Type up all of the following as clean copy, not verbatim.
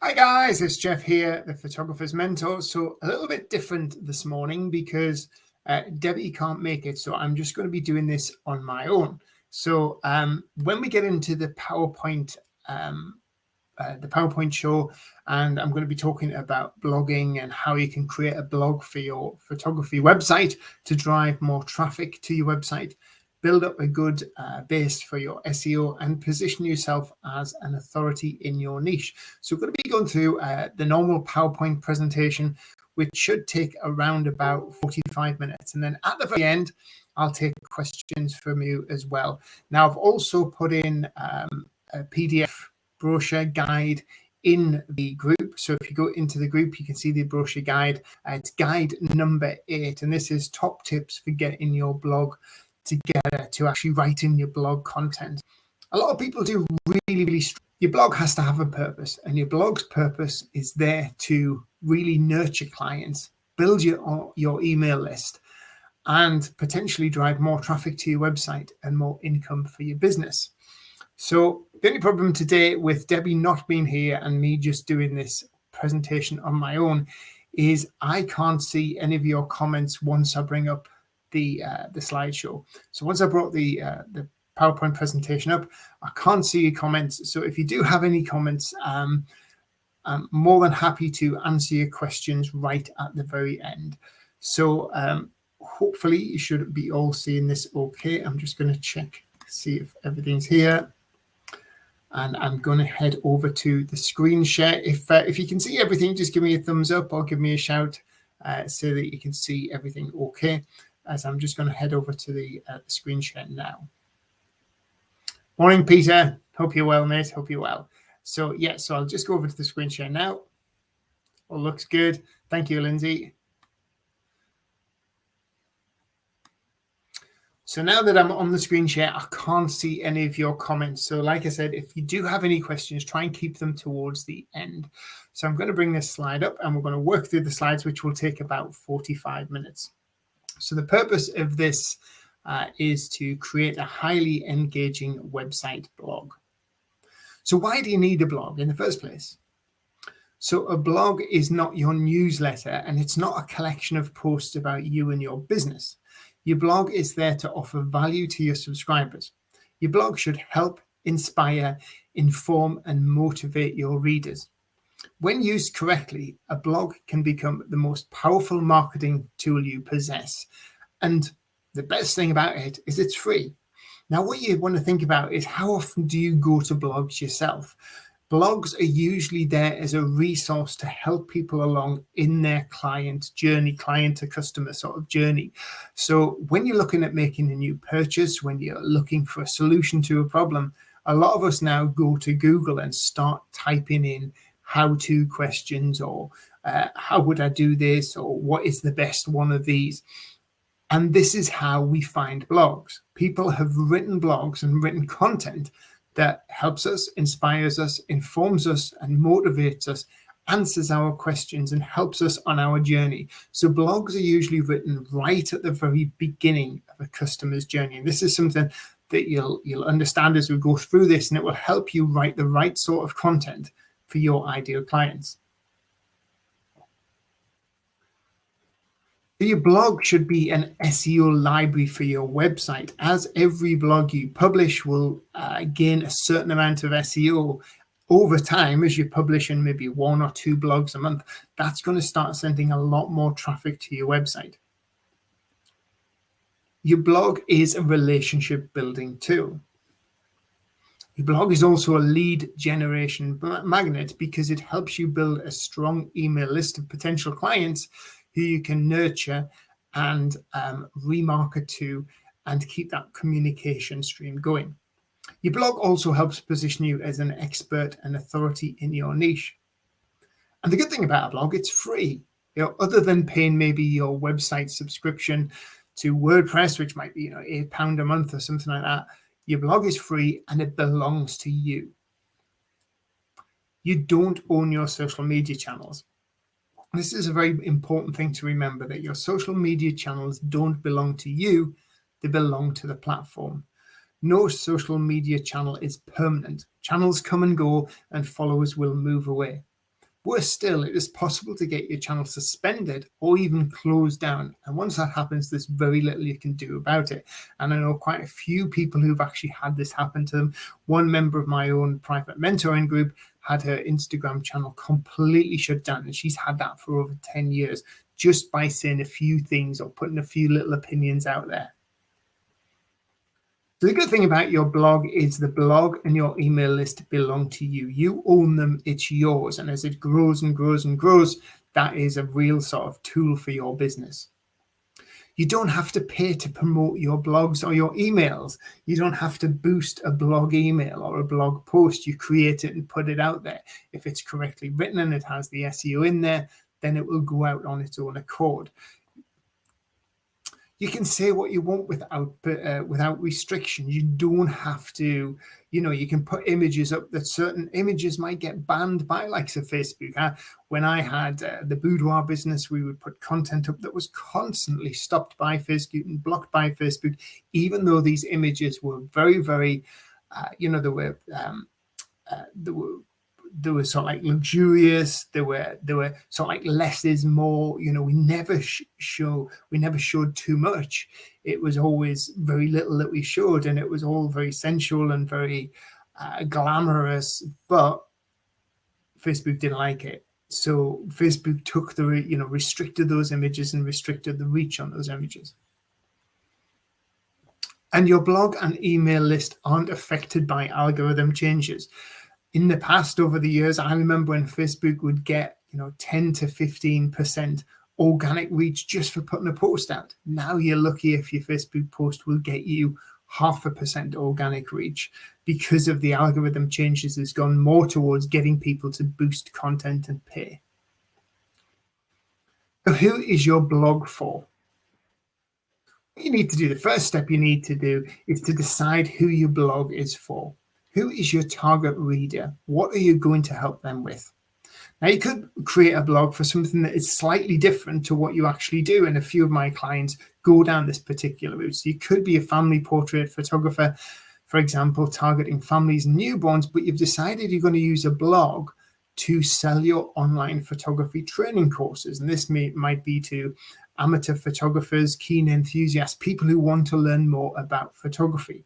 Hi guys, it's Jeff here, the photographer's mentor. So a little bit different this morning because Debbie can't make it. So I'm just going to be doing this on my own. So when we get into the PowerPoint show, and I'm going to be talking about blogging and how you can create a blog for your photography website to drive more traffic to your website, build up a good base for your SEO and position yourself as an authority in your niche. So we're going to be going through the normal PowerPoint presentation, which should take around about 45 minutes. And then at the very end, I'll take questions from you as well. Now, I've also put in a PDF brochure guide in the group. So if you go into the group, you can see the brochure guide. It's guide number 8, and this is top tips for getting your blog together to actually write in your blog content. A lot of people do really your blog has to have a purpose, and your blog's purpose is there to really nurture clients, build your email list, and potentially drive more traffic to your website and more income for your business. So the only problem today with Debbie not being here and me just doing this presentation on my own is I can't see any of your comments once I bring up the slideshow. So once I brought the PowerPoint presentation up, I can't see your comments. So if you do have any comments, I'm more than happy to answer your questions right at the very end. So hopefully you should be all seeing this okay. I'm just going to check, see if everything's here. And I'm going to head over to the screen share. If you can see everything, just give me a thumbs up or give me a shout so that you can see everything okay. As I'm just going to head over to the screen share now. Morning, Peter. Hope you're well, mate. Hope you're well. So, yeah, so I'll just go over to the screen share now. All looks good. Thank you, Lindsay. So now that I'm on the screen share, I can't see any of your comments. So like I said, if you do have any questions, try and keep them towards the end. So I'm going to bring this slide up and we're going to work through the slides, which will take about 45 minutes. So the purpose of this is to create a highly engaging website blog. So why do you need a blog in the first place? So a blog is not your newsletter, and it's not a collection of posts about you and your business. Your blog is there to offer value to your subscribers. Your blog should help, inspire, inform, and motivate your readers. When used correctly, a blog can become the most powerful marketing tool you possess. And the best thing about it is it's free. Now, what you want to think about is how often do you go to blogs yourself? Blogs are usually there as a resource to help people along in their client journey, client to customer sort of journey. So when you're looking at making a new purchase, when you're looking for a solution to a problem, a lot of us now go to Google and start typing in how-to questions or how would I do this, or what is the best one of these? And this is how we find blogs. People have written blogs and written content that helps us, inspires us, informs us, and motivates us, answers our questions, and helps us on our journey. So blogs are usually written right at the very beginning of a customer's journey. And this is something that you'll understand as we go through this, and it will help you write the right sort of content for your ideal clients. Your blog should be an SEO library for your website, as every blog you publish will gain a certain amount of SEO over time. As you're publishing maybe 1 or 2 blogs a month, that's going to start sending a lot more traffic to your website. Your blog is a relationship building tool. Your blog is also a lead generation magnet because it helps you build a strong email list of potential clients who you can nurture and remarket to and keep that communication stream going. Your blog also helps position you as an expert and authority in your niche. And the good thing about a blog, it's free. Other than paying maybe your website subscription to WordPress, which might be £8 a month or something like that, your blog is free and it belongs to you. You don't own your social media channels. This is a very important thing to remember, that your social media channels don't belong to you, they belong to the platform. No social media channel is permanent. Channels come and go and followers will move away. Worse still, it is possible to get your channel suspended or even closed down. And once that happens, there's very little you can do about it. And I know quite a few people who've actually had this happen to them. One member of my own private mentoring group had her Instagram channel completely shut down, and she's had that for over 10 years just by saying a few things or putting a few little opinions out there. The good thing about your blog is the blog and your email list belong to you. You own them, it's yours. And as it grows and grows and grows, that is a real sort of tool for your business. You don't have to pay to promote your blogs or your emails. You don't have to boost a blog email or a blog post. You create it and put it out there. If it's correctly written and it has the SEO in there, then it will go out on its own accord. You can say what you want without restriction. You don't have to, you can put images up that certain images might get banned by likes of Facebook. When I had the boudoir business, we would put content up that was constantly stopped by Facebook and blocked by Facebook, even though these images were very, very, they were sort of like luxurious. They were sort of like less is more. We never showed too much. It was always very little that we showed, and it was all very sensual and very glamorous. But Facebook didn't like it, so Facebook took restricted those images and restricted the reach on those images. And your blog and email list aren't affected by algorithm changes. In the past, over the years, I remember when Facebook would get 10 to 15% organic reach just for putting a post out. Now you're lucky if your Facebook post will get you 0.5% organic reach, because of the algorithm changes has gone more towards getting people to boost content and pay. So who is your blog for? What you need to do, the first step you need to do is to decide who your blog is for. Who is your target reader? What are you going to help them with? Now, you could create a blog for something that is slightly different to what you actually do. And a few of my clients go down this particular route. So you could be a family portrait photographer, for example, targeting families and newborns, but you've decided you're going to use a blog to sell your online photography training courses. And this might be to amateur photographers, keen enthusiasts, people who want to learn more about photography.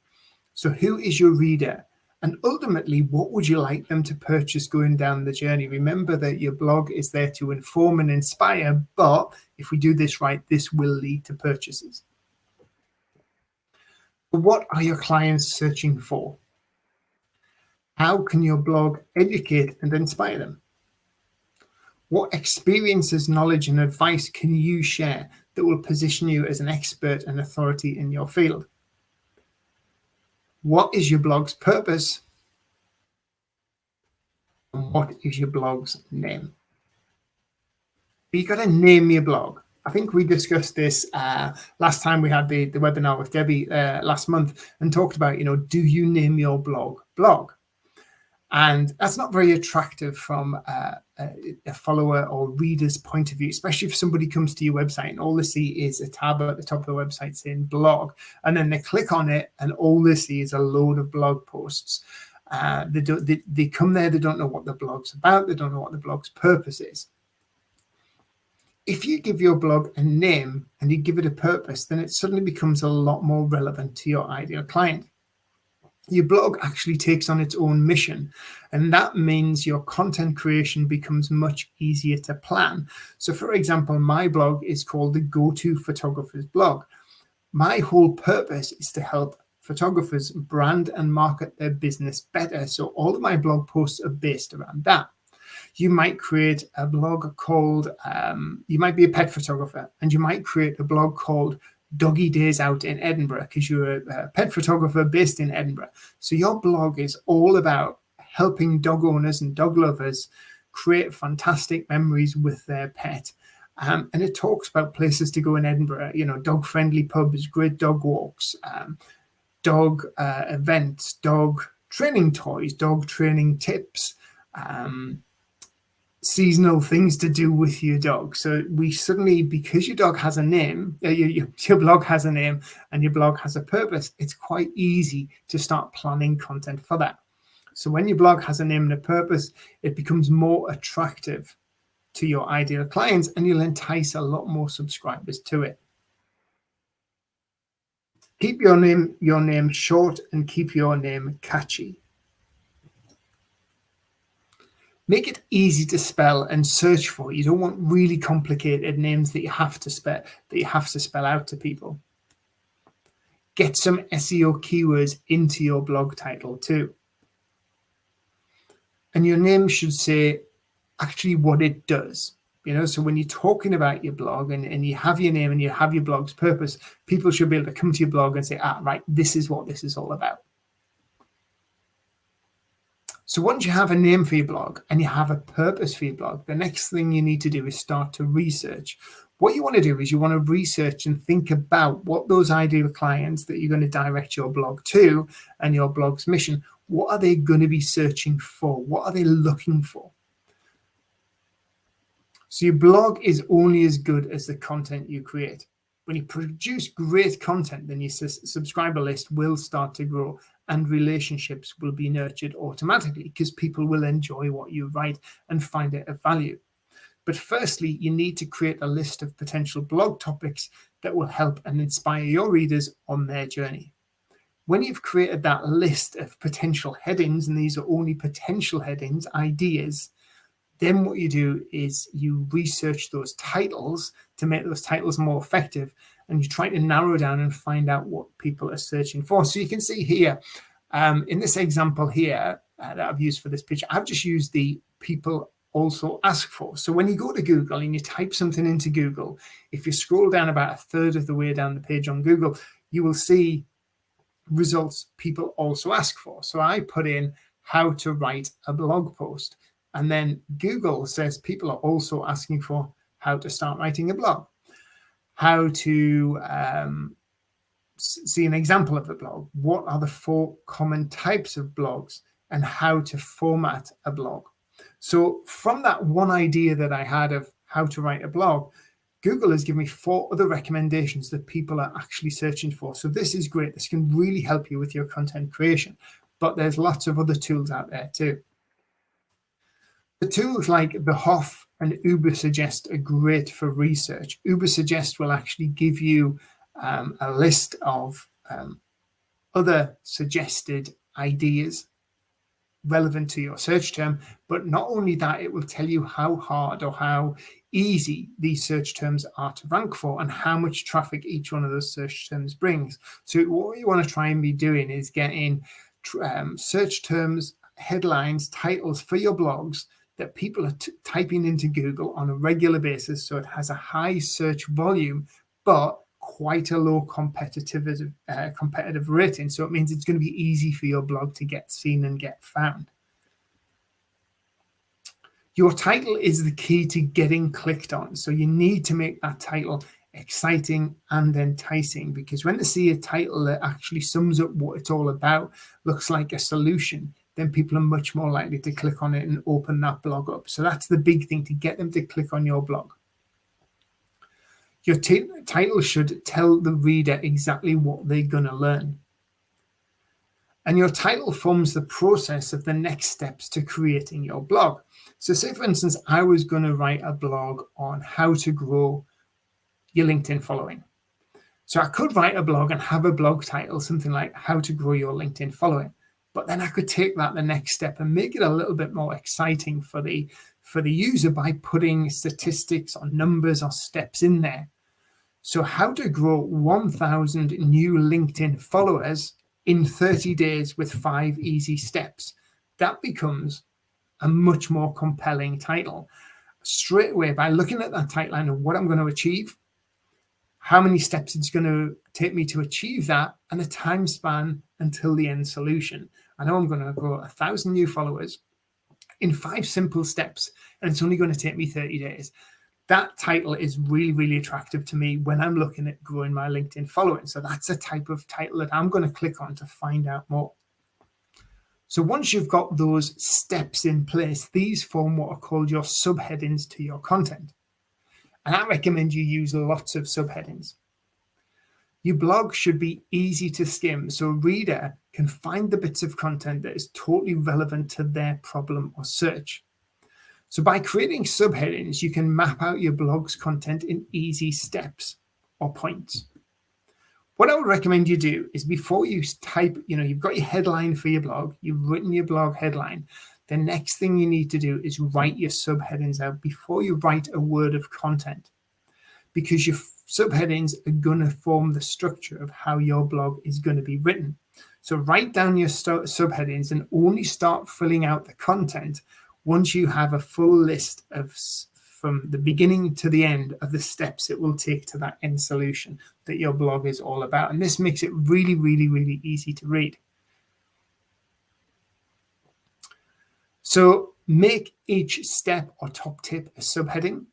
So who is your reader? And ultimately, what would you like them to purchase going down the journey? Remember that your blog is there to inform and inspire, but if we do this right, this will lead to purchases. What are your clients searching for? How can your blog educate and inspire them? What experiences, knowledge, and advice can you share that will position you as an expert and authority in your field? What is your blog's purpose? And what is your blog's name? You got to name your blog. I think we discussed this last time we had the webinar with Debbie last month, and talked about, do you name your blog? And that's not very attractive from a follower or reader's point of view, especially if somebody comes to your website and all they see is a tab at the top of the website saying blog, and then they click on it and all they see is a load of blog posts. They come there, they don't know what the blog's about, they don't know what the blog's purpose is. If you give your blog a name and you give it a purpose, then it suddenly becomes a lot more relevant to your ideal client. Your blog actually takes on its own mission, and that means your content creation becomes much easier to plan. So, for example, my blog is called the Go-To Photographer's Blog. My whole purpose is to help photographers brand and market their business better. So all of my blog posts are based around that. You might create a blog called, you might be a pet photographer, and you might create a blog called Doggy Days Out in Edinburgh because you're a pet photographer based in Edinburgh. So your blog is all about helping dog owners and dog lovers create fantastic memories with their pet. And it talks about places to go in Edinburgh, dog-friendly pubs, great dog walks, dog events, dog training toys, dog training tips, seasonal things to do with your dog. So we suddenly, because your dog has a name, your blog has a name and your blog has a purpose, it's quite easy to start planning content for that. So when your blog has a name and a purpose, it becomes more attractive to your ideal clients, and you'll entice a lot more subscribers to it. Keep your name short and keep your name catchy. Make it easy to spell and search for. You don't want really complicated names that you have to spell out to people. Get some SEO keywords into your blog title too. And your name should say actually what it does. So when you're talking about your blog and you have your name and you have your blog's purpose, people should be able to come to your blog and say, right, this is what this is all about. So once you have a name for your blog and you have a purpose for your blog, the next thing you need to do is start to research. What you want to do is you want to research and think about what those ideal clients that you're going to direct your blog to and your blog's mission, what are they going to be searching for? What are they looking for? So your blog is only as good as the content you create. When you produce great content, then your subscriber list will start to grow and relationships will be nurtured automatically because people will enjoy what you write and find it of value. But firstly, you need to create a list of potential blog topics that will help and inspire your readers on their journey. When you've created that list of potential headings, and these are only potential headings, ideas, then what you do is you research those titles to make those titles more effective, and you try to narrow down and find out what people are searching for. So you can see here, in this example here that I've used for this picture, I've just used the people also ask for. So when you go to Google and you type something into Google, if you scroll down about a third of the way down the page on Google, you will see results people also ask for. So I put in how to write a blog post. And then Google says people are also asking for how to start writing a blog, how to see an example of a blog, what are the 4 common types of blogs, and how to format a blog. So from that one idea that I had of how to write a blog, Google has given me 4 other recommendations that people are actually searching for. So this is great. This can really help you with your content creation. But there's lots of other tools out there too. The tools like the Hoff and Ubersuggest are great for research. Ubersuggest will actually give you a list of other suggested ideas relevant to your search term, but not only that, it will tell you how hard or how easy these search terms are to rank for and how much traffic each one of those search terms brings. So what you want to try and be doing is getting search terms, headlines, titles for your blogs that people are typing into Google on a regular basis, so it has a high search volume, but quite a low competitive rating. So it means it's going to be easy for your blog to get seen and get found. Your title is the key to getting clicked on. So you need to make that title exciting and enticing, because when they see a title that actually sums up what it's all about, looks like a solution, then people are much more likely to click on it and open that blog up. So that's the big thing, to get them to click on your blog. Your title should tell the reader exactly what they're going to learn. And your title forms the process of the next steps to creating your blog. So say, for instance, I was going to write a blog on how to grow your LinkedIn following. So I could write a blog and have a blog title, something like how to grow your LinkedIn following. But then I could take that the next step and make it a little bit more exciting for the user by putting statistics or numbers or steps in there. So how to grow 1,000 new LinkedIn followers in 30 days with 5 easy steps. That becomes a much more compelling title. Straight away, by looking at that tagline of what I'm going to achieve, how many steps it's going to take me to achieve that, and the time span until the end solution. I know I'm going to grow 1,000 new followers in 5 simple steps, and it's only going to take me 30 days. That title is really, really attractive to me when I'm looking at growing my LinkedIn following. So that's a type of title that I'm going to click on to find out more. So once you've got those steps in place, these form what are called your subheadings to your content. And I recommend you use lots of subheadings. Your blog should be easy to skim so a reader can find the bits of content that is totally relevant to their problem or search. So by creating subheadings, you can map out your blog's content in easy steps or points. What I would recommend you do is before you type, you've got your headline for your blog, you've written your blog headline. The next thing you need to do is write your subheadings out before you write a word of content, because your subheadings are going to form the structure of how your blog is going to be written. So write down your subheadings and only start filling out the content once you have a full list of, from the beginning to the end, of the steps it will take to that end solution that your blog is all about. And this makes it really, really, really easy to read. So make each step or top tip a subheading.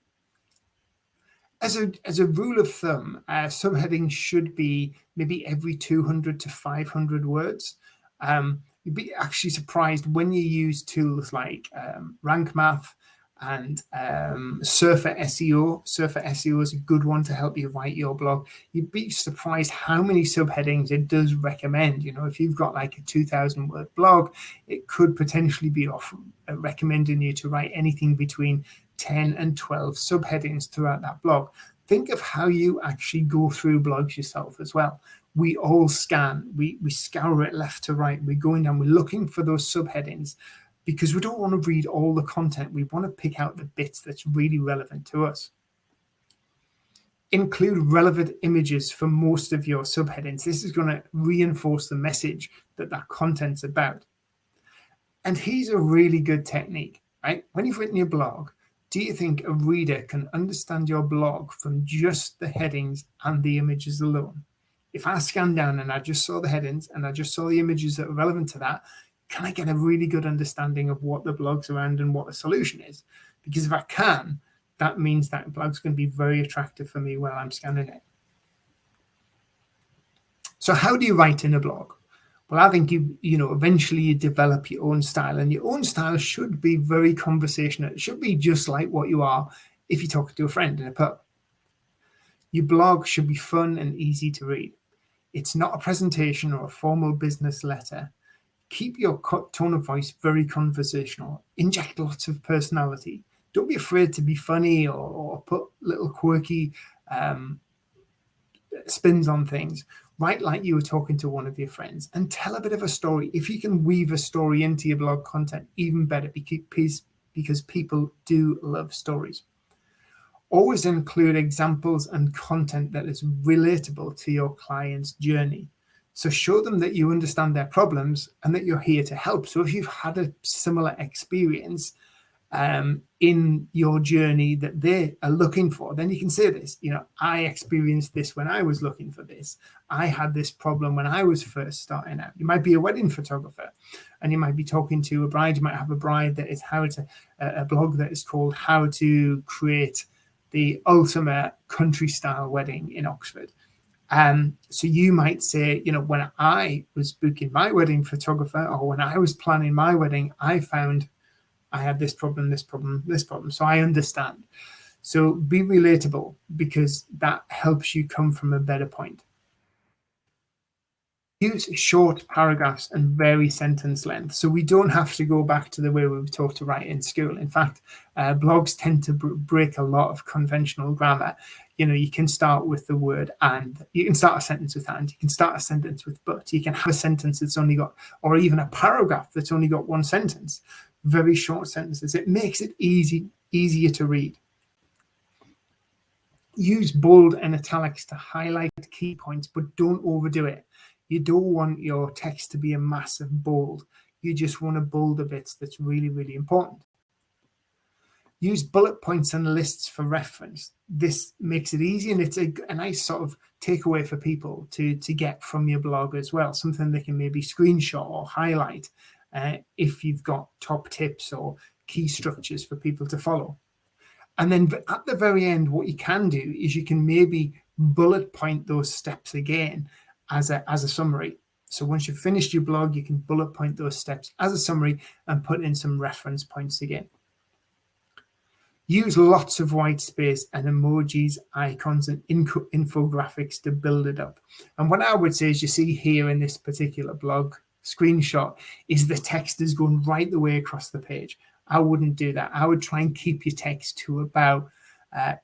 As a rule of thumb, subheading should be maybe every 200 to 500 words. You'd be actually surprised when you use tools like Rank Math and Surfer SEO. Surfer SEO is a good one to help you write your blog. You'd be surprised how many subheadings it does recommend. If you've got like a 2,000 word blog, it could potentially be recommending you to write anything between 10 and 12 subheadings throughout that blog. Think of how you actually go through blogs yourself as well. We all scan, we scour it left to right. We're going down, we're looking for those subheadings because we don't want to read all the content. We want to pick out the bits that's really relevant to us. Include relevant images for most of your subheadings. This is going to reinforce the message that content's about. And here's a really good technique, right? When you've written your blog, do you think a reader can understand your blog from just the headings and the images alone? If I scan down and I just saw the headings and I just saw the images that are relevant to that, can I get a really good understanding of what the blog's around and what the solution is? Because if I can, that means that blog's going to be very attractive for me while I'm scanning it. So how do you write in a blog? Well, I think eventually you develop your own style, and your own style should be very conversational. It should be just like what you are if you're talking to a friend in a pub. Your blog should be fun and easy to read. It's not a presentation or a formal business letter. Keep your tone of voice very conversational. Inject lots of personality. Don't be afraid to be funny or put little quirky spins on things. Write like you were talking to one of your friends and tell a bit of a story. If you can weave a story into your blog content, even better, because people do love stories. Always include examples and content that is relatable to your client's journey. So show them that you understand their problems and that you're here to help. So if you've had a similar experience in your journey that they are looking for, then you can say this, I experienced this when I was looking for this. I had this problem when I was first starting out. You might be a wedding photographer and you might be talking to a bride. You might have a bride that is a blog that is called How to Create the Ultimate Country Style Wedding in Oxford. So you might say, when I was booking my wedding photographer, or when I was planning my wedding, I found I had this problem, this problem, this problem. So I understand. So be relatable, because that helps you come from a better point. Use short paragraphs and vary sentence length. So we don't have to go back to the way we were taught to write in school. In fact, blogs tend to break a lot of conventional grammar. You can start with the word and. You can start a sentence with and. You can start a sentence with but. You can have a sentence that's only got, or even a paragraph that's only got one sentence. Very short sentences. It makes it easier to read. Use bold and italics to highlight key points, but don't overdo it. You don't want your text to be a massive bold. You just want to bold the bits that's really, really important. Use bullet points and lists for reference. This makes it easy, and it's a nice sort of takeaway for people to get from your blog as well, something they can maybe screenshot or highlight if you've got top tips or key structures for people to follow. And then at the very end, what you can do is you can maybe bullet point those steps again as a summary. So once you've finished your blog, you can bullet point those steps as a summary and put in some reference points again. Use lots of white space and emojis, icons, and infographics to build it up. And what I would say is, you see here in this particular blog screenshot, is the text is going right the way across the page. I wouldn't do that. I would try and keep your text to about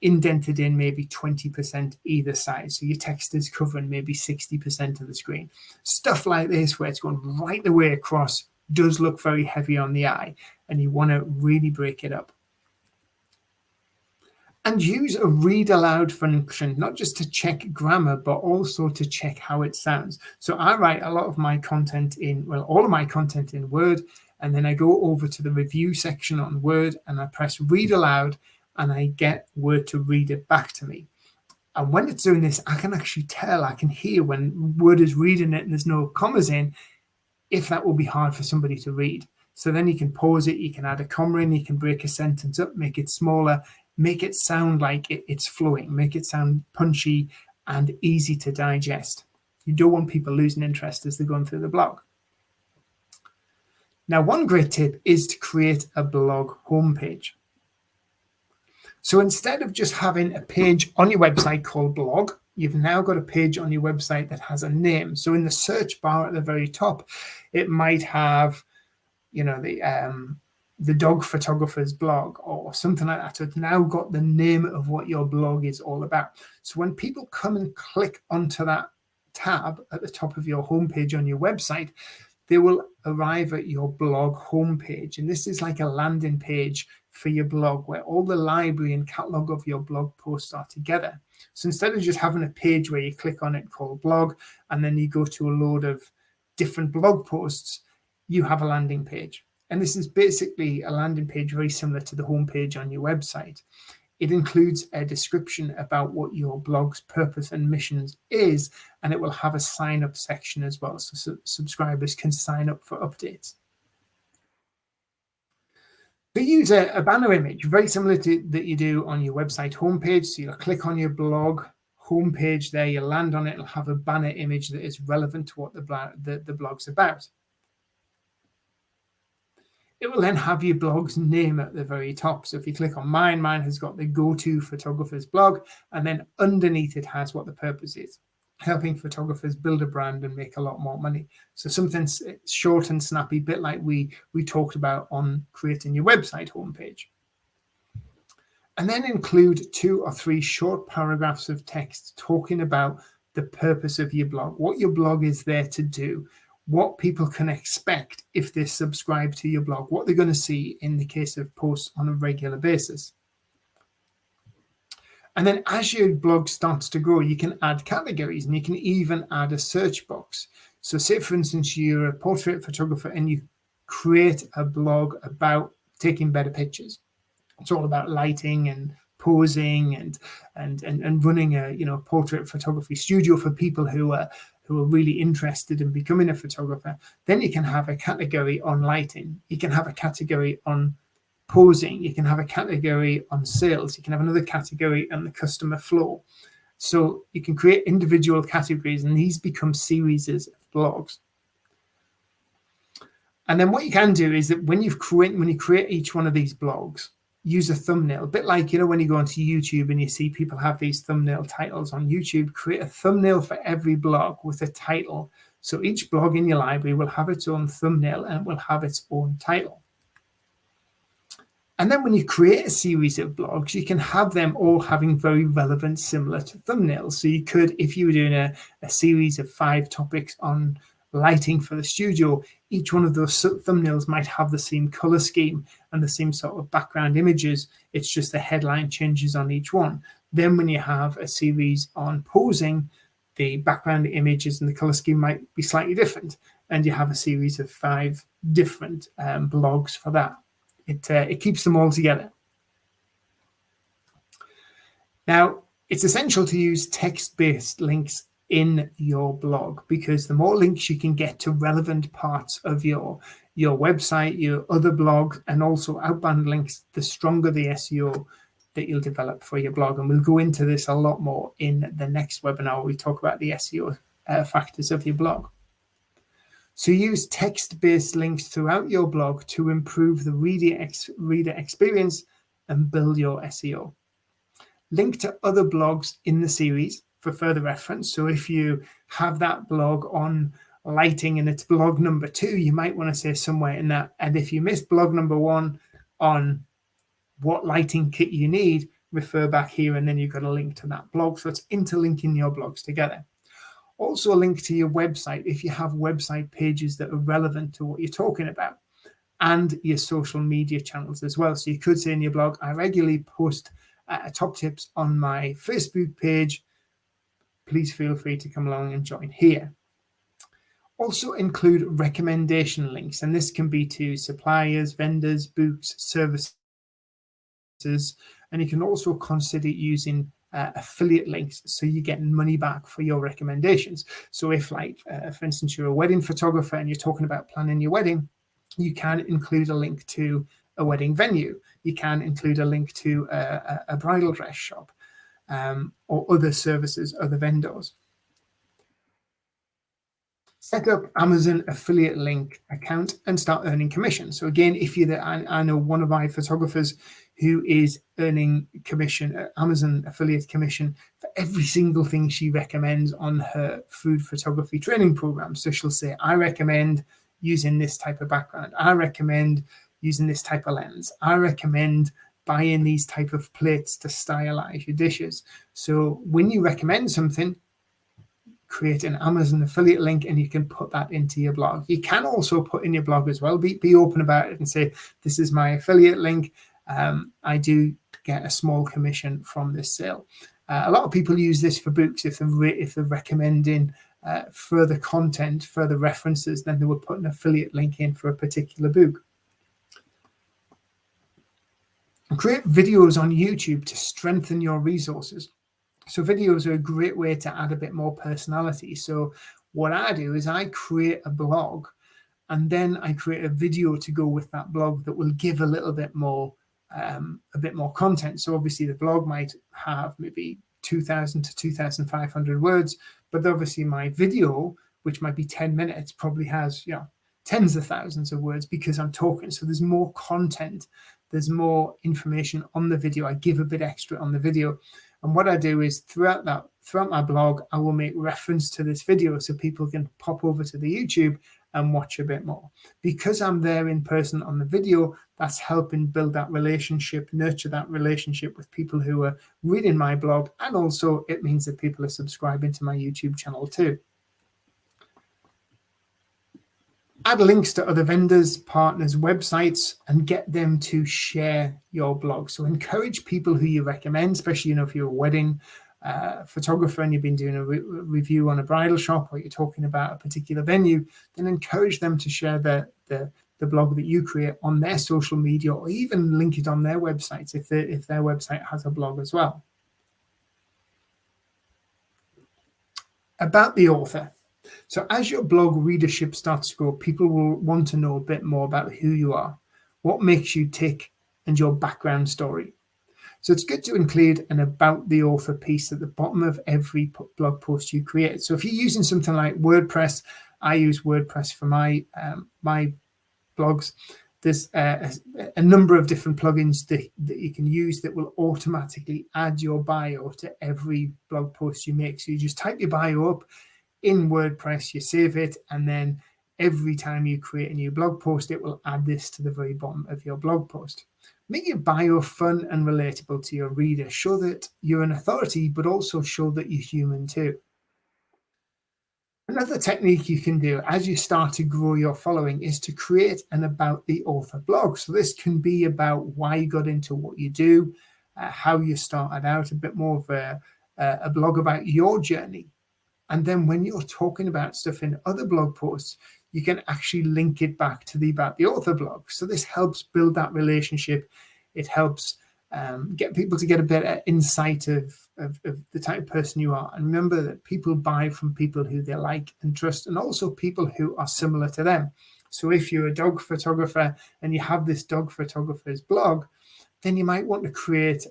indented in maybe 20% either side. So your text is covering maybe 60% of the screen. Stuff like this, where it's going right the way across, does look very heavy on the eye, and you want to really break it up. And use a read aloud function, not just to check grammar, but also to check how it sounds. So I write a lot of my content in, well, all of my content in Word, and then I go over to the review section on Word and I press read aloud, and I get Word to read it back to me. And when it's doing this, I can actually tell, I can hear when Word is reading it and there's no commas in, if that will be hard for somebody to read. So then you can pause it, you can add a comma in, you can break a sentence up, make it smaller, make it sound like it's flowing, make it sound punchy and easy to digest. You don't want people losing interest as they're going through the blog. Now, one great tip is to create a blog homepage. So instead of just having a page on your website called blog, you've now got a page on your website that has a name. So in the search bar at the very top, it might have, you know, the dog photographer's blog or something like that. So it's now got the name of what your blog is all about. So when people come and click onto that tab at the top of your homepage on your website, they will arrive at your blog homepage. And this is like a landing page for your blog, where all the library and catalog of your blog posts are together. So instead of just having a page where you click on it called blog and then you go to a load of different blog posts, you have a landing page. And this is basically a landing page very similar to the homepage on your website. It includes a description about what your blog's purpose and missions is, and it will have a sign up section as well, so subscribers can sign up for updates. So use a banner image, very similar to that you do on your website homepage. So you'll click on your blog homepage there, you'll land on it, it'll have a banner image that is relevant to what the blog's about. It will then have your blog's name at the very top. So if you click on mine has got the go-to photographers blog, and then underneath it has what the purpose is: helping photographers build a brand and make a lot more money. So something short and snappy, bit like we talked about on creating your website homepage. And then include 2 or 3 short paragraphs of text talking about the purpose of your blog, what your blog is there to do, what people can expect if they subscribe to your blog, what they're going to see in the case of posts on a regular basis. And then as your blog starts to grow, you can add categories, and you can even add a search box. So say, for instance, you're a portrait photographer and you create a blog about taking better pictures. It's all about lighting and posing and running a portrait photography studio for people who are really interested in becoming a photographer. Then you can have a category on lighting. You can have a category on posing. You can have a category on sales. You can have another category on the customer flow. So you can create individual categories, and these become series of blogs. And then what you can do is that when you create each one of these blogs, use a thumbnail, a bit like, when you go onto YouTube and you see people have these thumbnail titles on YouTube. Create a thumbnail for every blog with a title. So each blog in your library will have its own thumbnail and it will have its own title. And then when you create a series of blogs, you can have them all having very relevant, similar to thumbnails. So you could, if you were doing a series of 5 topics on lighting for the studio, each one of those thumbnails might have the same color scheme and the same sort of background images. It's just the headline changes on each one. Then when you have a series on posing, the background images and the color scheme might be slightly different, and you have a series of 5 different blogs for that. It keeps them all together. Now, it's essential to use text-based links in your blog, because the more links you can get to relevant parts of your website, your other blogs, and also outbound links, the stronger the SEO that you'll develop for your blog. And we'll go into this a lot more in the next webinar where we talk about the SEO factors of your blog. So use text-based links throughout your blog to improve the reader experience and build your SEO. Link to other blogs in the series for further reference. So if you have that blog on lighting and it's blog number 2, you might want to say somewhere in that. And if you missed blog number 1 on what lighting kit you need, refer back here, and then you've got a link to that blog. So it's interlinking your blogs together. Also a link to your website if you have website pages that are relevant to what you're talking about, and your social media channels as well. So you could say in your blog, I regularly post top tips on my Facebook page. Please feel free to come along and join here. Also include recommendation links, and this can be to suppliers, vendors, books, services, and you can also consider using affiliate links, so you're getting money back for your recommendations. So if, like, for instance, you're a wedding photographer and you're talking about planning your wedding, you can include a link to a wedding venue. You can include a link to a bridal dress shop, or other services, other vendors. Set up Amazon affiliate link account and start earning commission. So again, if you're I know one of my photographers who is earning commission, Amazon affiliate commission, for every single thing she recommends on her food photography training program. So she'll say, I recommend using this type of background. I recommend using this type of lens. I recommend buying these type of plates to stylize your dishes. So when you recommend something, create an Amazon affiliate link and you can put that into your blog. You can also put in your blog as well, be open about it and say, this is my affiliate link. I do get a small commission from this sale. A lot of people use this for books. If they're recommending further content, further references, then they will put an affiliate link in for a particular book. Create videos on YouTube to strengthen your resources. So videos are a great way to add a bit more personality. So what I do is I create a blog, and then I create a video to go with that blog that will give a little bit more, content. So obviously the blog might have maybe 2,000 to 2,500 words, but obviously my video, which might be 10 minutes, probably has, tens of thousands of words because I'm talking. So there's more content, there's more information on the video. I give a bit extra on the video. And what I do is throughout my blog, I will make reference to this video so people can pop over to the YouTube and watch a bit more. Because I'm there in person on the video, that's helping build that relationship, nurture that relationship with people who are reading my blog. And also it means that people are subscribing to my YouTube channel too. Add links to other vendors, partners, websites, and get them to share your blog. So encourage people who you recommend, especially if you're a wedding photographer and you've been doing a review on a bridal shop, or you're talking about a particular venue, then encourage them to share the blog that you create on their social media, or even link it on their websites if their website has a blog as well. About the author. So as your blog readership starts to grow, people will want to know a bit more about who you are, what makes you tick, and your background story. So it's good to include an about the author piece at the bottom of every blog post you create. So if you're using something like WordPress, I use WordPress for my blogs. There's a number of different plugins that you can use that will automatically add your bio to every blog post you make. So you just type your bio up in WordPress, you save it, and then every time you create a new blog post, it will add this to the very bottom of your blog post. Make your bio fun and relatable to your reader. Show that you're an authority, but also show that you're human too. Another technique you can do as you start to grow your following is to create an about the author blog. So this can be about why you got into what you do, how you started out, a bit more of a blog about your journey. And then when you're talking about stuff in other blog posts, you can actually link it back to the About the Author blog. So this helps build that relationship. It helps get people to get a better insight of the type of person you are. And remember that people buy from people who they like and trust, and also people who are similar to them. So if you're a dog photographer and you have this dog photographer's blog, then you might want to create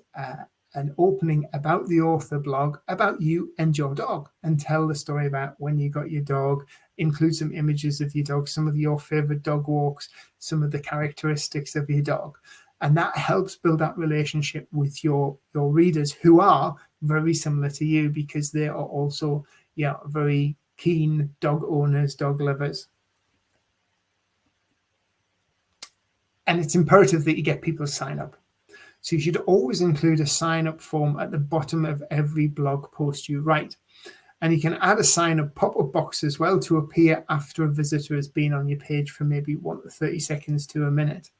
an opening about the author blog about you and your dog, and tell the story about when you got your dog, include some images of your dog, some of your favorite dog walks, some of the characteristics of your dog. And that helps build that relationship with your readers, who are very similar to you, because they are also very keen dog owners, dog lovers. And it's imperative that you get people to sign up. So you should always include a sign-up form at the bottom of every blog post you write. And you can add a sign-up pop-up box as well to appear after a visitor has been on your page for maybe 30 seconds to a minute.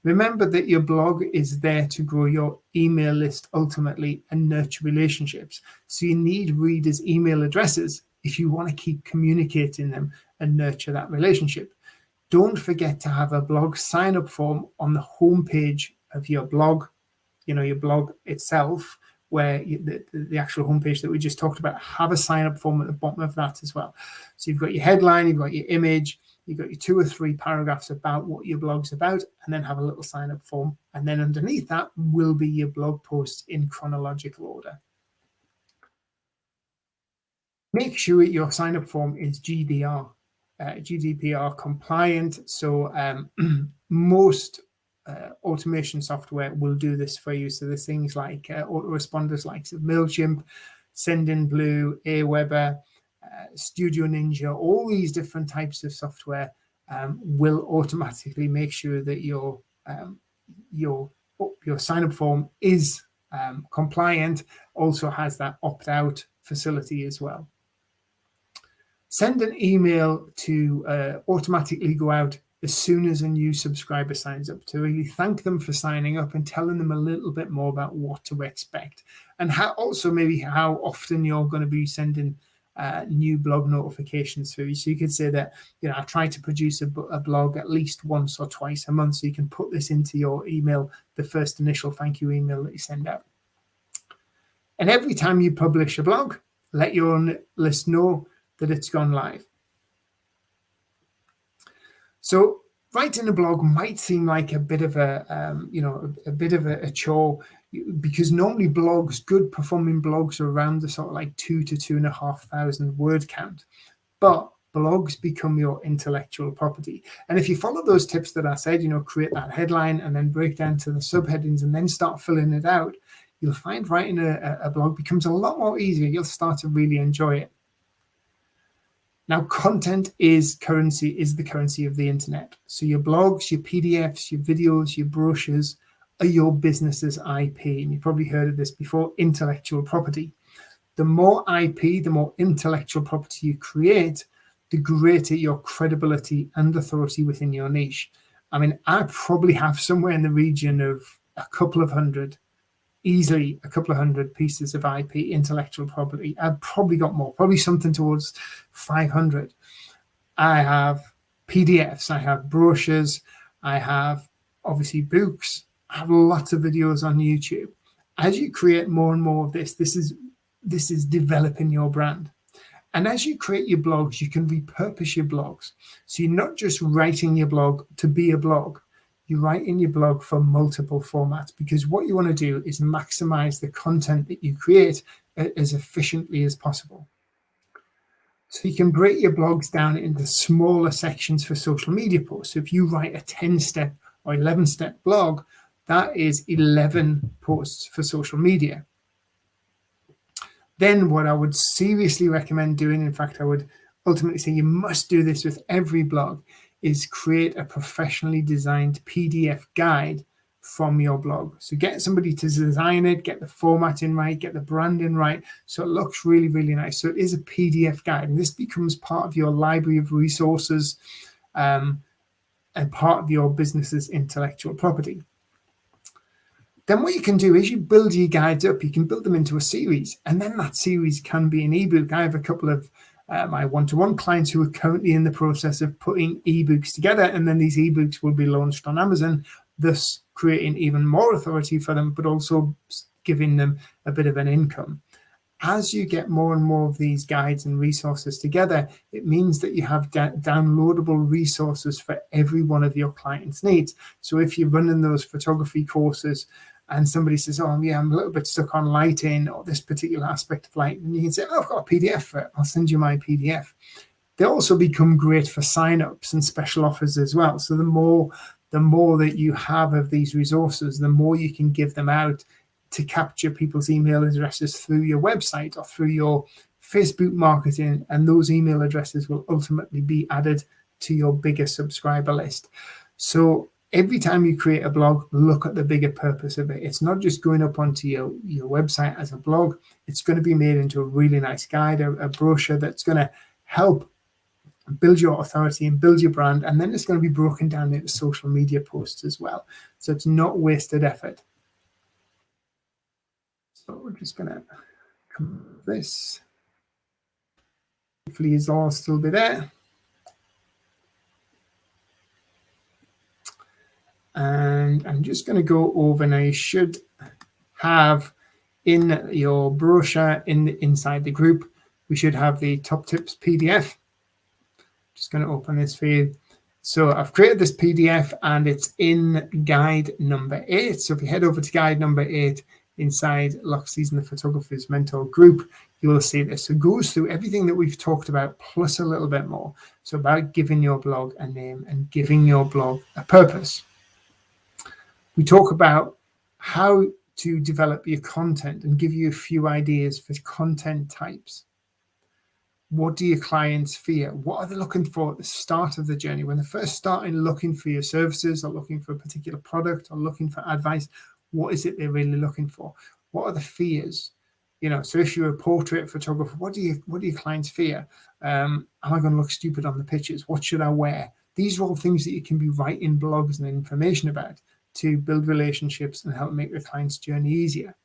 Remember that your blog is there to grow your email list ultimately and nurture relationships. So you need readers' email addresses if you want to keep communicating them and nurture that relationship. Don't forget to have a blog sign-up form on the homepage of your blog, your blog itself, where the actual homepage that we just talked about. Have a sign-up form at the bottom of that as well. So you've got your headline, you've got your image, you've got your 2 or 3 paragraphs about what your blog's about, and then have a little sign-up form. And then underneath that will be your blog posts in chronological order. Make sure your sign-up form is GDPR compliant. So most automation software will do this for you. So there's things like autoresponders like MailChimp, Sendinblue, Aweber, Studio Ninja, all these different types of software will automatically make sure that your sign-up form is compliant, also has that opt-out facility as well. Send an email to automatically go out as soon as a new subscriber signs up, to really thank them for signing up and telling them a little bit more about what to expect, and how often you're going to be sending new blog notifications through. So you could say that, I try to produce a blog at least once or twice a month. So you can put this into your email, the first initial thank you email that you send out. And every time you publish a blog, let your list know that it's gone live. So writing a blog might seem like a bit of a chore, because normally good performing blogs are around the sort of like 2,000 to 2,500 word count. But blogs become your intellectual property. And if you follow those tips that I said, create that headline and then break down to the subheadings and then start filling it out, you'll find writing a blog becomes a lot more easier. You'll start to really enjoy it. Now, content is the currency of the internet. So your blogs, your PDFs, your videos, your brochures are your business's IP. And you've probably heard of this before, intellectual property. The more IP, the more intellectual property you create, the greater your credibility and authority within your niche. I mean, I probably have somewhere in the region of easily a couple of hundred pieces of IP, intellectual property. I've probably got more, probably something towards 500. I have PDFs, I have brochures, I have obviously books, I have lots of videos on YouTube. As you create more and more of this is developing your brand. And as you create your blogs, you can repurpose your blogs. So you're not just writing your blog to be a blog. You write in your blog for multiple formats, because what you want to do is maximize the content that you create as efficiently as possible. So you can break your blogs down into smaller sections for social media posts. So if you write a 10-step or 11-step blog, that is 11 posts for social media. Then what I would seriously recommend doing, in fact, I would ultimately say you must do this with every blog, is create a professionally designed PDF guide from your blog. So get somebody to design it, get the formatting right, get the branding right, so it looks really, really nice. So it is a PDF guide, and this becomes part of your library of resources and part of your business's intellectual property. Then what you can do is you build your guides up. You can build them into a series, and then that series can be an ebook. I have a couple of my one-to-one clients who are currently in the process of putting ebooks together, and then these ebooks will be launched on Amazon, thus creating even more authority for them, but also giving them a bit of an income. As you get more and more of these guides and resources together, it means that you have downloadable resources for every one of your clients' needs. So if you're running those photography courses and somebody says, oh, yeah, I'm a little bit stuck on lighting or this particular aspect of lighting, you can say, oh, I've got a PDF for it. I'll send you my PDF. They also become great for sign-ups and special offers as well. So the more the more that you have of these resources, the more you can give them out to capture people's email addresses through your website or through your Facebook marketing, and those email addresses will ultimately be added to your bigger subscriber list. So every time you create a blog, look at the bigger purpose of it. It's not just going up onto your website as a blog. It's going to be made into a really nice guide, a brochure that's going to help build your authority and build your brand. And then it's going to be broken down into social media posts as well. So it's not wasted effort. So we're just going to come with this. Hopefully it's all still be there. And I'm just going to go over now. You should have in your brochure inside the group, we should have the top tips PDF. Just going to open this for you. So I've created this PDF and it's in guide number 8. So if you head over to guide number 8 inside Loxley's and the Photographer's Mentor group, you will see this. So it goes through everything that we've talked about plus a little bit more. So about giving your blog a name and giving your blog a purpose. We talk about how to develop your content and give you a few ideas for content types. What do your clients fear? What are they looking for at the start of the journey? When they're first starting looking for your services or looking for a particular product or looking for advice, what is it they're really looking for? What are the fears? You know, so if you're a portrait photographer, what do your clients fear? Am I going to look stupid on the pictures? What should I wear? These are all things that you can be writing blogs and information about to build relationships and help make the client's journey easier.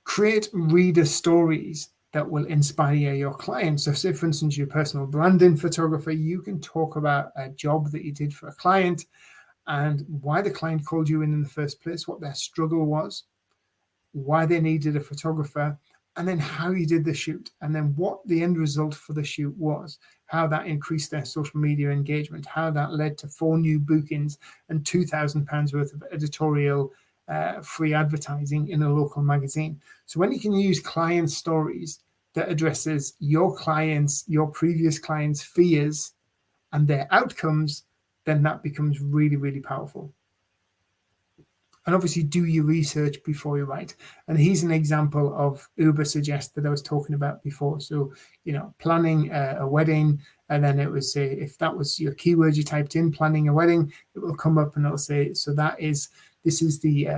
Create reader stories that will inspire your clients. So say, for instance, you're a personal branding photographer, you can talk about a job that you did for a client and why the client called you in the first place, what their struggle was, why they needed a photographer, and then how you did the shoot, and then what the end result for the shoot was, how that increased their social media engagement, how that led to 4 new bookings and £2,000 worth of editorial free advertising in a local magazine. So when you can use client stories that addresses your clients, your previous clients' fears and their outcomes, then that becomes really, really powerful. And obviously do your research before you write. And here's an example of Uber Suggest that I was talking about before. So, you know, planning a wedding, and then it would say, if that was your keyword you typed in, planning a wedding, it will come up and it'll say, so this is the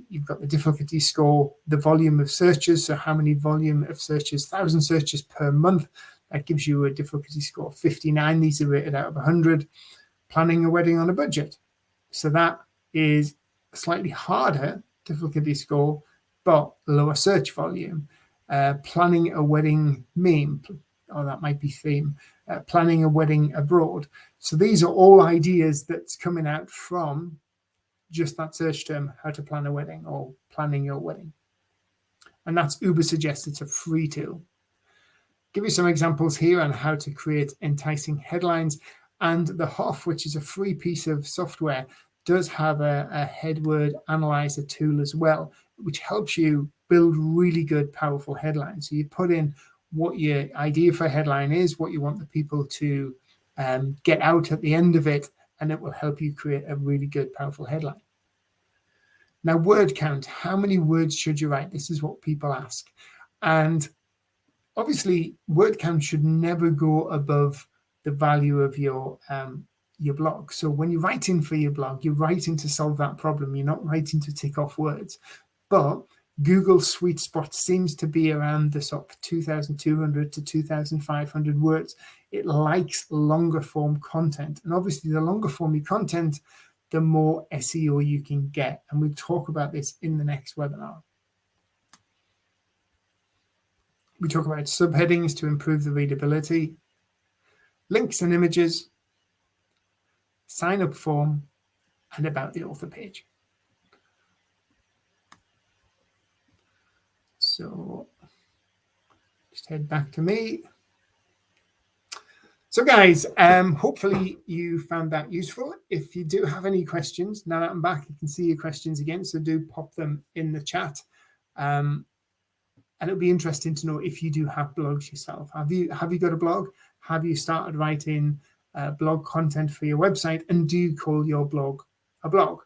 you've got the difficulty score, the volume of searches. So how many volume of searches, 1,000 searches per month, that gives you a difficulty score of 59. These are rated out of 100. Planning a wedding on a budget. So that is slightly harder difficulty score, but lower search volume. Planning a wedding meme, or that might be theme. Planning a wedding abroad. So these are all ideas that's coming out from just that search term, how to plan a wedding or planning your wedding. And that's Uber Suggest. It's a free tool. Give you some examples here on how to create enticing headlines. And the Hoff, which is a free piece of software, does have a head word analyzer tool as well, which helps you build really good, powerful headlines. So you put in what your idea for a headline is, what you want the people to get out at the end of it, and it will help you create a really good, powerful headline. Now, word count. How many words should you write? This is what people ask. And obviously, word count should never go above the value of your blog. So when you're writing for your blog, you're writing to solve that problem. You're not writing to tick off words. But Google's sweet spot seems to be around the sort of 2,200 to 2,500 words. It likes longer form content. And obviously, the longer form your content, the more SEO you can get. And we'll talk about this in the next webinar. We talk about subheadings to improve the readability, links and images, sign up form, and about the author page. So just head back to me. So guys, hopefully you found that useful. If you do have any questions, now that I'm back, you can see your questions again. So do pop them in the chat. And it'll be interesting to know if you do have blogs yourself. Have you got a blog? Have you started writing blog content for your website, and do you call your blog a blog?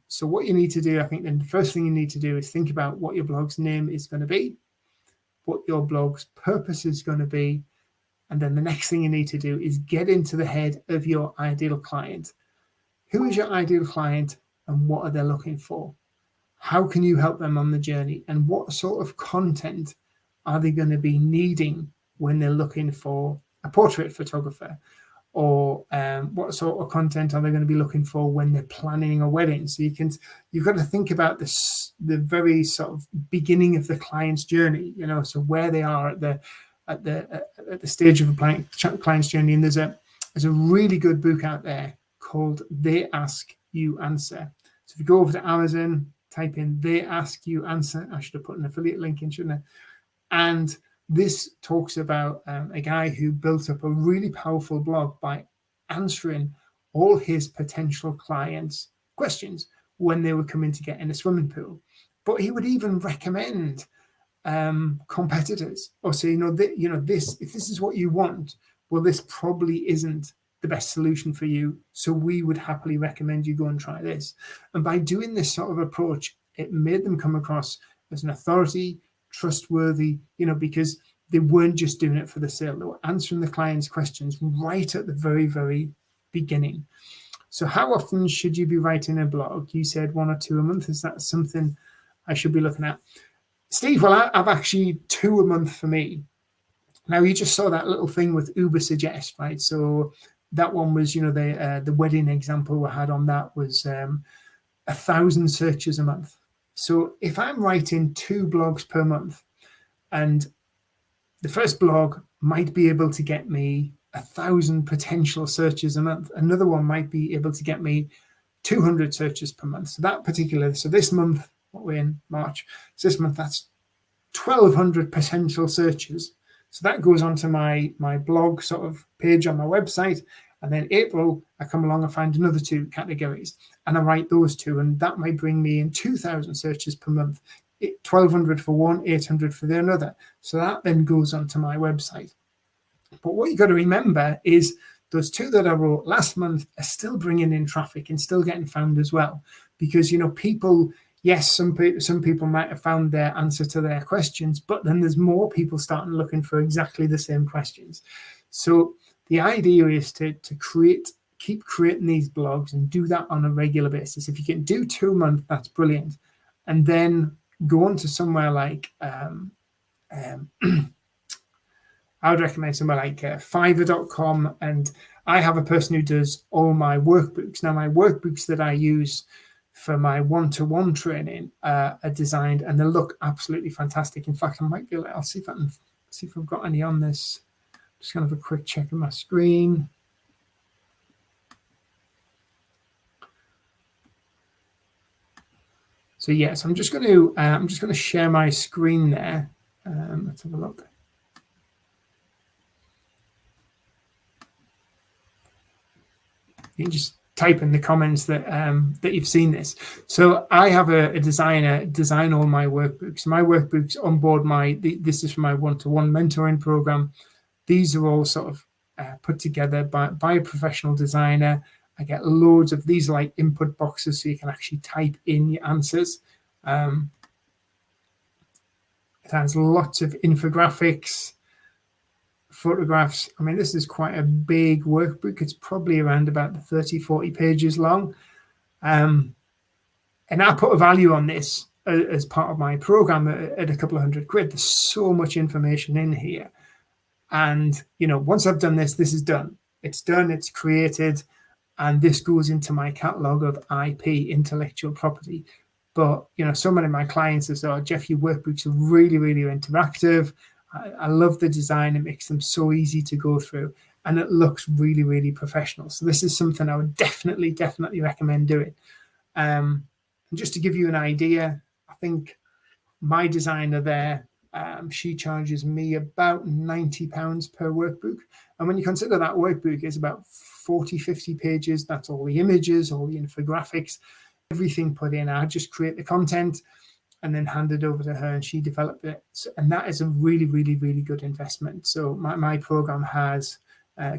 So what you need to do, I think, the first thing you need to do is think about what your blog's name is going to be, what your blog's purpose is going to be, and then the next thing you need to do is get into the head of your ideal client. Who is your ideal client and what are they looking for? How can you help them on the journey? And what sort of content are they going to be needing when they're looking for a portrait photographer? Or what sort of content are they going to be looking for when they're planning a wedding? So you've got to think about this, the very sort of beginning of the client's journey, so where they are at the stage of a client's journey. And there's a really good book out there called They Ask, You Answer. So if you go over to Amazon, type in They Ask, You Answer. I should have put an affiliate link in, shouldn't I? And this talks about a guy who built up a really powerful blog by answering all his potential clients' questions when they were coming to get in a swimming pool. But he would even recommend competitors, or say, this, if this is what you want, well, this probably isn't the best solution for you. So we would happily recommend you go and try this. And by doing this sort of approach, it made them come across as an authority, trustworthy, because they weren't just doing it for the sale. They were answering the client's questions right at the very, very beginning. So how often should you be writing a blog? You said 1 or 2 a month. Is that something I should be looking at? Steve, well, I've actually 2 a month for me. Now, you just saw that little thing with Uber Suggest, right? So that one was, the wedding example we had on that was 1,000 searches a month. So if I'm writing 2 blogs per month, and the first blog might be able to get me 1,000 potential searches a month, another one might be able to get me 200 searches per month. So this month, what we're in March, so this month that's 1,200 potential searches. So that goes onto my blog sort of page on my website. And then April, I come along and find another 2 categories, and I write those 2, and that might bring me in 2,000 searches per month, 1,200 for one, 800 for the another. So that then goes onto my website. But what you've got to remember is those 2 that I wrote last month are still bringing in traffic and still getting found as well, because people. Yes, some people might have found their answer to their questions, but then there's more people starting looking for exactly the same questions. So the idea is to keep creating these blogs and do that on a regular basis. If you can do 2 a month, that's brilliant. And then go on to somewhere like, I would recommend somewhere like Fiverr.com. And I have a person who does all my workbooks. Now, my workbooks that I use for my one-to-one training are designed, and they look absolutely fantastic. In fact, I might be able to, I'll see if I've got any on this. Just going to have a quick check of my screen. So yes, I'm just going to share my screen there. Let's have a look. You can just type in the comments that you've seen this. So I have a designer design all my workbooks. My workbooks on board this is for my one-to-one mentoring program. These are all sort of put together by a professional designer. I get loads of these, like input boxes, so you can actually type in your answers. It has lots of infographics, photographs. I mean, this is quite a big workbook. It's probably around about 30, 40 pages long. And I put a value on this as part of my program at a couple of £100. There's so much information in here. And, once I've done this, this is done. It's done, it's created, and this goes into my catalog of IP, intellectual property. But, so many of my clients have said, Jeff, your workbooks are really, really interactive. I love the design. It makes them so easy to go through, and it looks really, really professional. So this is something I would definitely recommend doing. And just to give you an idea, I think my designer there, she charges me about £90 per workbook. And when you consider that workbook is about 40, 50 pages, that's all the images, all the infographics, everything put in. I just create the content and then hand it over to her, and she developed it. And that is a really, really, really good investment. So my program has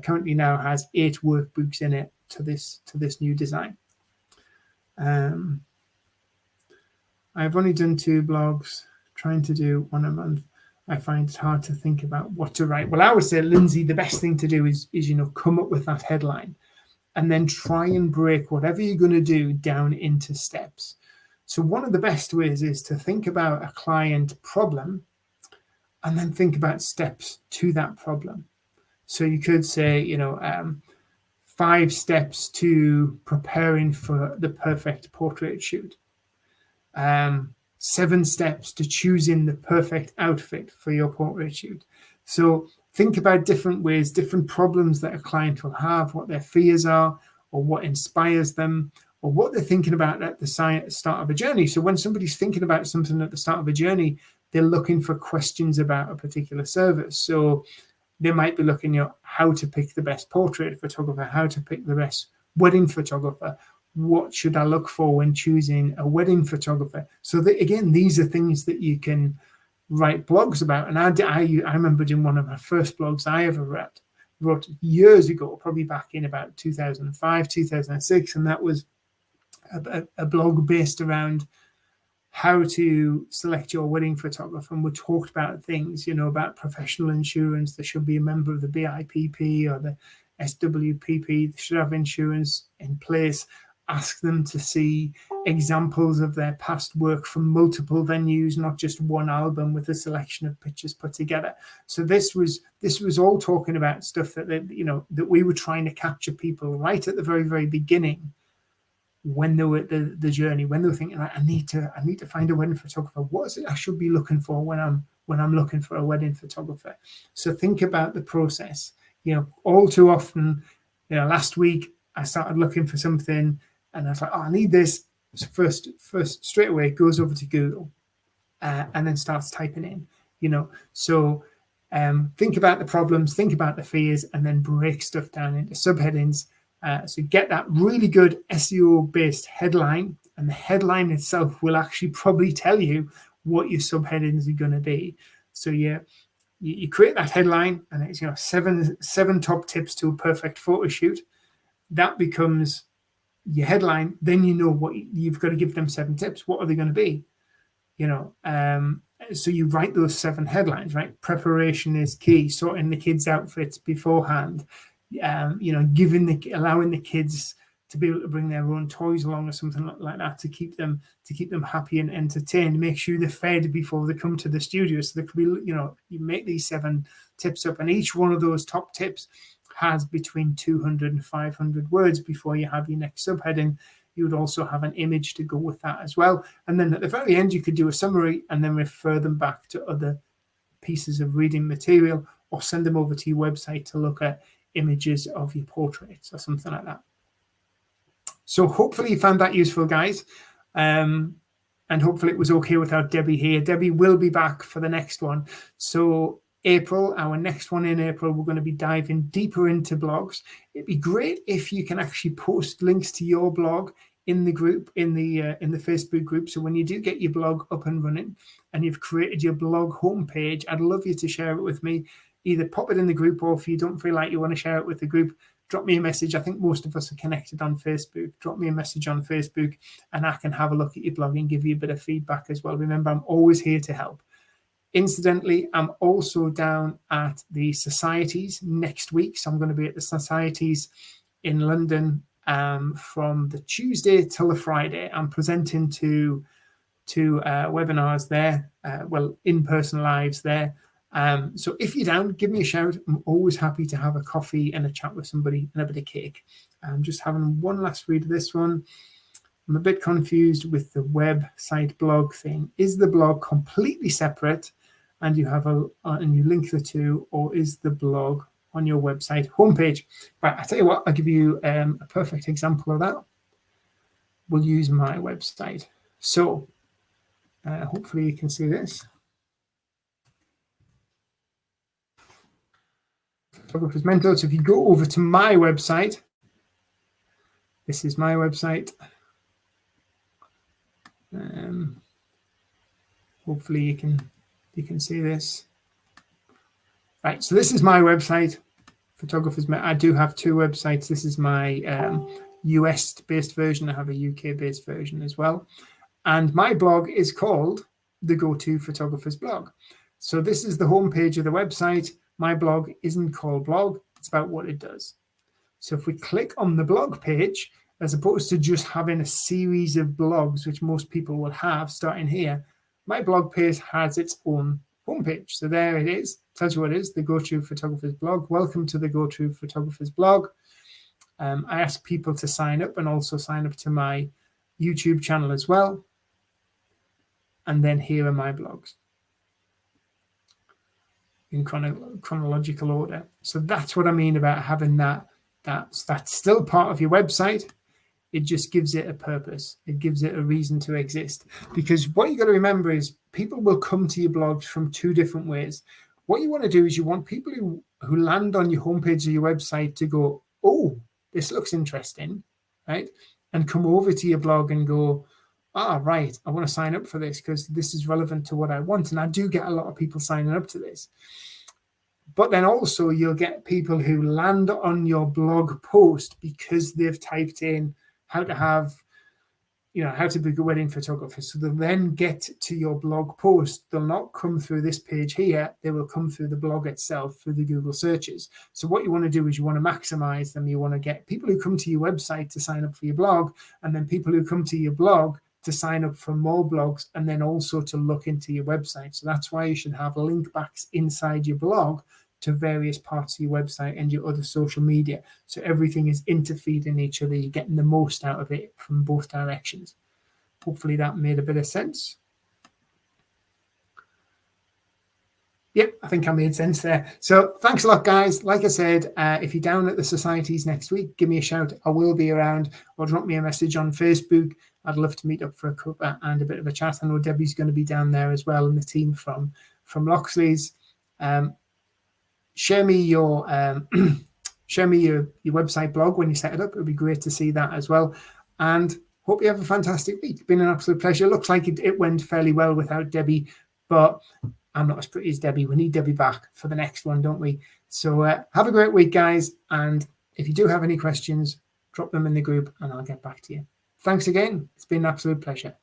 currently now has 8 workbooks in it to this new design. I've only done 2 blogs, trying to do 1 a month. I find it hard to think about what to write. Well, I would say, Lindsay, the best thing to do is come up with that headline and then try and break whatever you're going to do down into steps. So one of the best ways is to think about a client problem and then think about steps to that problem. So you could say, 5 steps to preparing for the perfect portrait shoot. 7 steps to choosing the perfect outfit for your portrait shoot. So think about different ways, different problems that a client will have, what their fears are, or what inspires them, or what they're thinking about at the start of a journey. So when somebody's thinking about something at the start of a journey, they're looking for questions about a particular service. So they might be looking at how to pick the best portrait photographer, how to pick the best wedding photographer. What should I look for when choosing a wedding photographer? So that, again, these are things that you can write blogs about. And I remember doing one of my first blogs I ever wrote years ago, probably back in about 2005, 2006. And that was a blog based around how to select your wedding photographer. And we talked about things, about professional insurance. They should be a member of the BIPP or the SWPP. They should have insurance in place. Ask them to see examples of their past work from multiple venues, not just one album with a selection of pictures put together. So this was all talking about stuff that that we were trying to capture people right at the very, very beginning, when they were the journey, when they were thinking, I need to find a wedding photographer. What is it I should be looking for when I'm looking for a wedding photographer? So think about the process. All too often, last week I started looking for something and I was like, I need this. So first straight away goes over to Google and then starts typing in, So think about the problems, think about the fears, and then break stuff down into subheadings. So get that really good SEO-based headline, and the headline itself will actually probably tell you what your subheadings are going to be. So you create that headline, and it's seven top tips to a perfect photo shoot. That becomes your headline. Then what you've got to give them 7 tips. What are they going to be? So you write those 7 headlines, right? Preparation is key. Sorting the kids' outfits beforehand. Allowing the kids to be able to bring their own toys along or something like that to keep them happy and entertained. Make sure they're fed before they come to the studio. So there could be, you make these 7 tips up, and each one of those top tips has between 200 and 500 words before you have your next subheading. You would also have an image to go with that as well. And then at the very end, you could do a summary and then refer them back to other pieces of reading material, or send them over to your website to look at images of your portraits or something like that. So hopefully you found that useful, guys. And hopefully it was okay without Debbie here. Debbie will be back for the next one. So April, our next one in April, we're going to be diving deeper into blogs. It'd be great if you can actually post links to your blog in the group, in the Facebook group. So when you do get your blog up and running and you've created your blog homepage, I'd love you to share it with me. Either pop it in the group, or if you don't feel like you want to share it with the group, drop me a message. I think most of us are connected on Facebook. Drop me a message on Facebook and I can have a look at your blog and give you a bit of feedback as well. Remember, I'm always here to help. Incidentally, I'm also down at the societies next week. So I'm going to be at the societies in London from the Tuesday till the Friday. I'm presenting to webinars there, in-person lives there. So if you're down, give me a shout. I'm always happy to have a coffee and a chat with somebody and a bit of cake. I'm just having one last read of this one. I'm a bit confused with the website blog thing. Is the blog completely separate and you have and you link the two, or is the blog on your website homepage? Right, I'll tell you what, I'll give you a perfect example of that. We'll use my website. So hopefully you can see this. Photographer's Mentor. So if you go over to my website, this is my website. Hopefully you can see this. Right, so this is my website. photographers. I do have two websites. This is my US-based version. I have a UK-based version as well. And my blog is called The Go-To Photographer's Blog. So this is the homepage of the website. My blog isn't called blog. It's about what it does. So if we click on the blog page, as opposed to just having a series of blogs, which most people will have starting here, my blog page has its own homepage. So there it is. Tells you what it is, the Go-To Photographer's Blog. Welcome to the Go-To Photographer's Blog. I ask people to sign up and also sign up to my YouTube channel as well. And then here are my blogs in chronological order. So that's what I mean about having that's still part of your website. It just gives it a purpose. It gives it a reason to exist. Because what you got to remember is people will come to your blogs from two different ways. What you want to do is you want people who land on your homepage of your website to go, oh, this looks interesting, right? And come over to your blog and go, right, I want to sign up for this because this is relevant to what I want. And I do get a lot of people signing up to this. But then also you'll get people who land on your blog post because they've typed in how to have, how to book a wedding photographer. So they'll then get to your blog post. They'll not come through this page here. They will come through the blog itself, through the Google searches. So what you want to do is you want to maximize them. You want to get people who come to your website to sign up for your blog, and then people who come to your blog to sign up for more blogs, and then also to look into your website. So that's why you should have link backs inside your blog to various parts of your website and your other social media. So everything is interfeeding each other. You're getting the most out of it from both directions. Hopefully that made a bit of sense. Yep, I think I made sense there. So thanks a lot, guys. Like I said, if you're down at the societies next week, give me a shout. I will be around, or drop me a message on Facebook. I'd love to meet up for a cup and a bit of a chat. I know Debbie's going to be down there as well, and the team from Loxley's. Share me your website blog when you set it up. It would be great to see that as well. And hope you have a fantastic week. Been an absolute pleasure. Looks like it went fairly well without Debbie, but I'm not as pretty as Debbie. We need Debbie back for the next one, don't we? So have a great week, guys. And if you do have any questions, drop them in the group and I'll get back to you. Thanks again. It's been an absolute pleasure.